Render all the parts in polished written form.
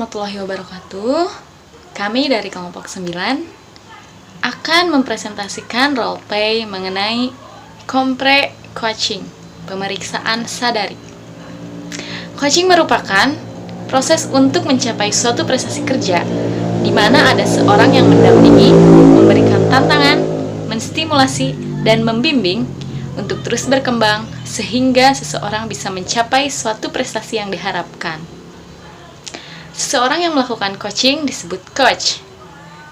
warahmatullahi wabarakatuh. Kami dari kelompok 9 akan mempresentasikan roleplay mengenai Compre Coaching, pemeriksaan sadari. Coaching merupakan proses untuk mencapai suatu prestasi kerja di mana ada seorang yang mendampingi, memberikan tantangan, menstimulasi, dan membimbing untuk terus berkembang sehingga seseorang bisa mencapai suatu prestasi yang diharapkan. Seseorang yang melakukan coaching disebut coach,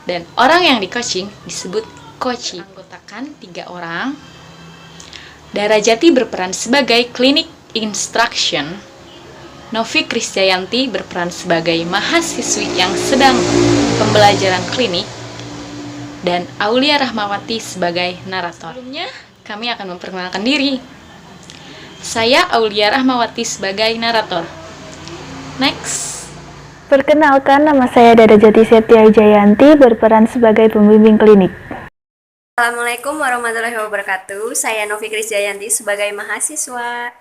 dan orang yang di-coaching disebut coachee. Anggotakan 3 orang. Darajati berperan sebagai clinic instruction. Novi Krisdayanti berperan sebagai mahasiswi yang sedang pembelajaran klinik, dan Aulia Rahmawati sebagai narator. Sebelumnya, kami akan memperkenalkan diri. Saya Aulia Rahmawati sebagai narator. Next. Perkenalkan, nama saya Darajati Septia Jayanti, berperan sebagai pembimbing klinik. Assalamualaikum warahmatullahi wabarakatuh. Saya Novi Krisdayanti sebagai mahasiswa.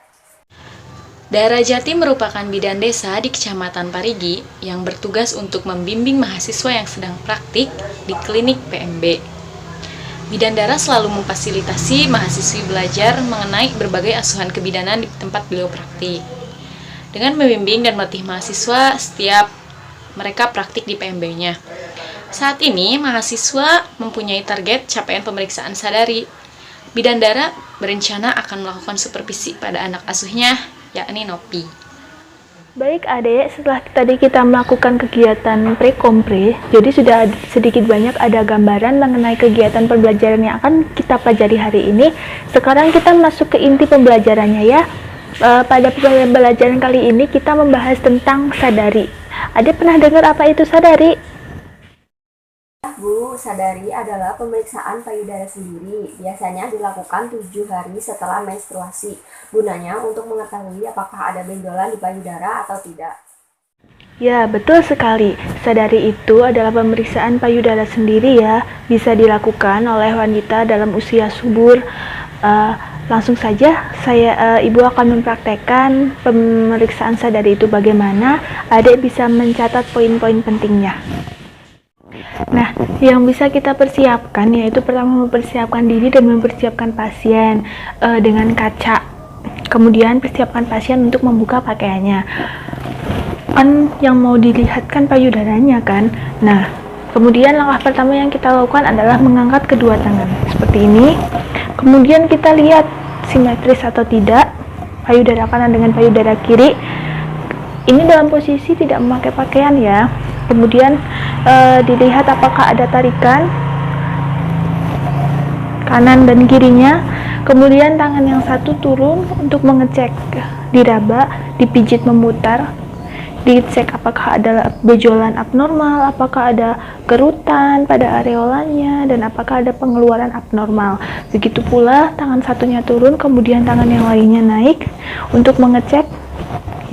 Darajati merupakan bidan desa di Kecamatan Parigi yang bertugas untuk membimbing mahasiswa yang sedang praktik di klinik PMB. Bidan Dara selalu memfasilitasi mahasiswi belajar mengenai berbagai asuhan kebidanan di tempat beliau praktik, dengan membimbing dan melatih mahasiswa setiap mereka praktik di PMB-nya. Saat ini, mahasiswa mempunyai target capaian pemeriksaan sadari. Bidan Dara berencana akan melakukan supervisi pada anak asuhnya, yakni Nopi. Baik adik, setelah tadi kita melakukan kegiatan pre-kompre, jadi sudah sedikit banyak ada gambaran mengenai kegiatan pembelajaran yang akan kita pelajari hari ini. Sekarang kita masuk ke inti pembelajarannya ya. Pada pembelajaran kali ini kita membahas tentang sadari. Ada pernah dengar apa itu sadari? Bu, sadari adalah pemeriksaan payudara sendiri. Biasanya dilakukan 7 hari setelah menstruasi. Gunanya untuk mengetahui apakah ada benjolan di payudara atau tidak. Ya, betul sekali. Sadari itu adalah pemeriksaan payudara sendiri ya. Bisa dilakukan oleh wanita dalam usia subur. Langsung saja, Ibu akan mempraktekkan pemeriksaan sadari itu bagaimana. Adik bisa mencatat poin-poin pentingnya. Nah, yang bisa kita persiapkan yaitu pertama mempersiapkan diri dan mempersiapkan pasien dengan kaca. Kemudian persiapkan pasien untuk membuka pakaiannya. Kan yang mau dilihat kan payudaranya kan. Nah, kemudian langkah pertama yang kita lakukan adalah mengangkat kedua tangan seperti ini. Kemudian kita lihat simetris atau tidak payudara kanan dengan payudara kiri. Ini dalam posisi tidak memakai pakaian ya. Kemudian dilihat apakah ada tarikan kanan dan kirinya. Kemudian tangan yang satu turun untuk mengecek, diraba, dipijit memutar, dicek apakah ada benjolan abnormal, apakah ada kerutan pada areolanya, dan apakah ada pengeluaran abnormal. Begitu pula tangan satunya turun, kemudian tangan yang lainnya naik untuk mengecek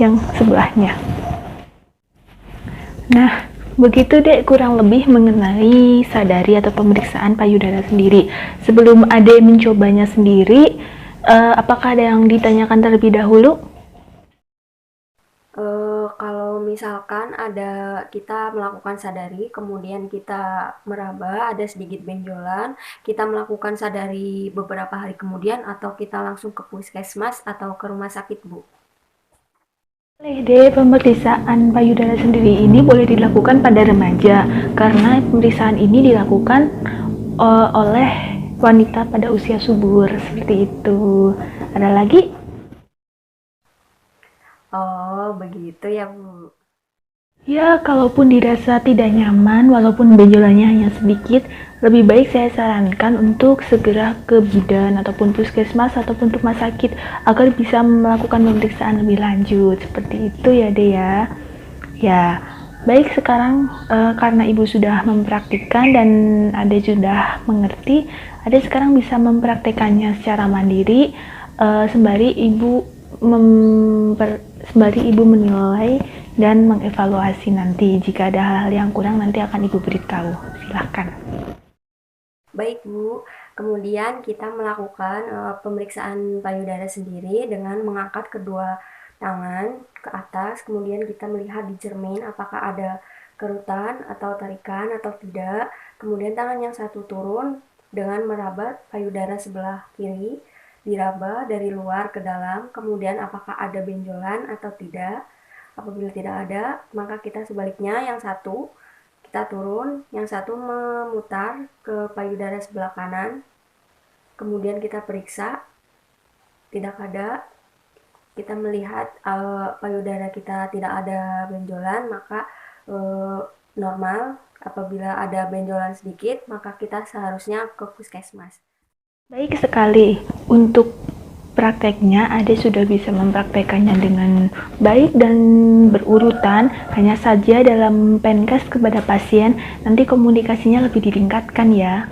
yang sebelahnya. Nah, begitu deh kurang lebih mengenai sadari atau pemeriksaan payudara sendiri. Sebelum Ade mencobanya sendiri, apakah ada yang ditanyakan terlebih dahulu? Kalau misalkan kita melakukan sadari, kemudian kita meraba, ada sedikit benjolan, kita melakukan sadari beberapa hari kemudian, atau kita langsung ke puskesmas atau ke rumah sakit, Bu? Pemeriksaan payudara sendiri ini boleh dilakukan pada remaja karena pemeriksaan ini dilakukan oleh wanita pada usia subur, seperti itu. Ada lagi? Oh, begitu ya, Bu. Ya, kalaupun dirasa tidak nyaman, walaupun benjolannya hanya sedikit, lebih baik saya sarankan untuk segera ke bidan ataupun puskesmas ataupun rumah sakit agar bisa melakukan pemeriksaan lebih lanjut. Seperti itu ya, Dea. Ya, baik sekarang karena Ibu sudah mempraktikkan dan Ade sudah mengerti, Ade sekarang bisa mempraktekannya secara mandiri sembari Ibu menilai dan mengevaluasi nanti. Jika ada hal-hal yang kurang nanti akan Ibu beritahu. Silahkan. Baik, Bu. Kemudian kita melakukan pemeriksaan payudara sendiri dengan mengangkat kedua tangan ke atas, kemudian kita melihat di cermin apakah ada kerutan atau tarikan atau tidak. Kemudian tangan yang satu turun dengan meraba payudara sebelah kiri, diraba dari luar ke dalam, kemudian apakah ada benjolan atau tidak. Apabila tidak ada, maka kita sebaliknya yang satu kita turun, yang satu memutar ke payudara sebelah kanan, kemudian kita periksa, tidak ada, kita melihat payudara kita tidak ada benjolan, maka normal. Apabila ada benjolan sedikit, maka kita seharusnya ke puskesmas. Baik sekali. Untuk prakteknya, Ade sudah bisa mempraktekannya dengan baik dan berurutan. Hanya saja dalam penkes kepada pasien, nanti komunikasinya lebih ditingkatkan ya.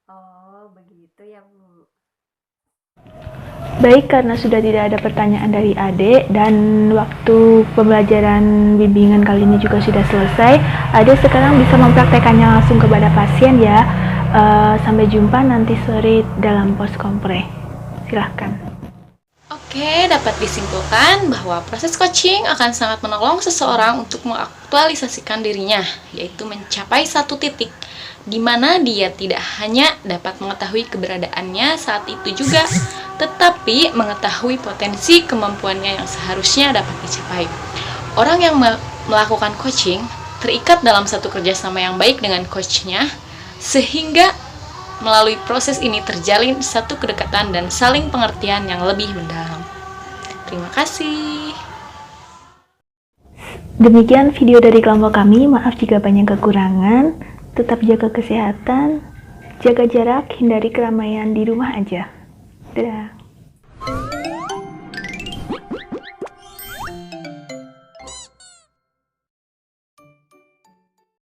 Oh, begitu ya, Bu. Baik, karena sudah tidak ada pertanyaan dari Ade dan waktu pembelajaran bimbingan kali ini juga sudah selesai, Ade sekarang bisa mempraktekannya langsung kepada pasien ya. Sampai jumpa nanti sore dalam pos kompre. Silahkan. Oke, dapat disimpulkan bahwa proses coaching akan sangat menolong seseorang untuk mengaktualisasikan dirinya, yaitu mencapai satu titik di mana dia tidak hanya dapat mengetahui keberadaannya saat itu juga, tetapi mengetahui potensi kemampuannya yang seharusnya dapat dicapai. Orang yang melakukan coaching terikat dalam satu kerjasama yang baik dengan coachnya, sehingga melalui proses ini terjalin satu kedekatan dan saling pengertian yang lebih mendalam. Terima kasih. Demikian video dari kelompok kami. Maaf jika banyak kekurangan. Tetap jaga kesehatan, jaga jarak, hindari keramaian di rumah aja. Dadah.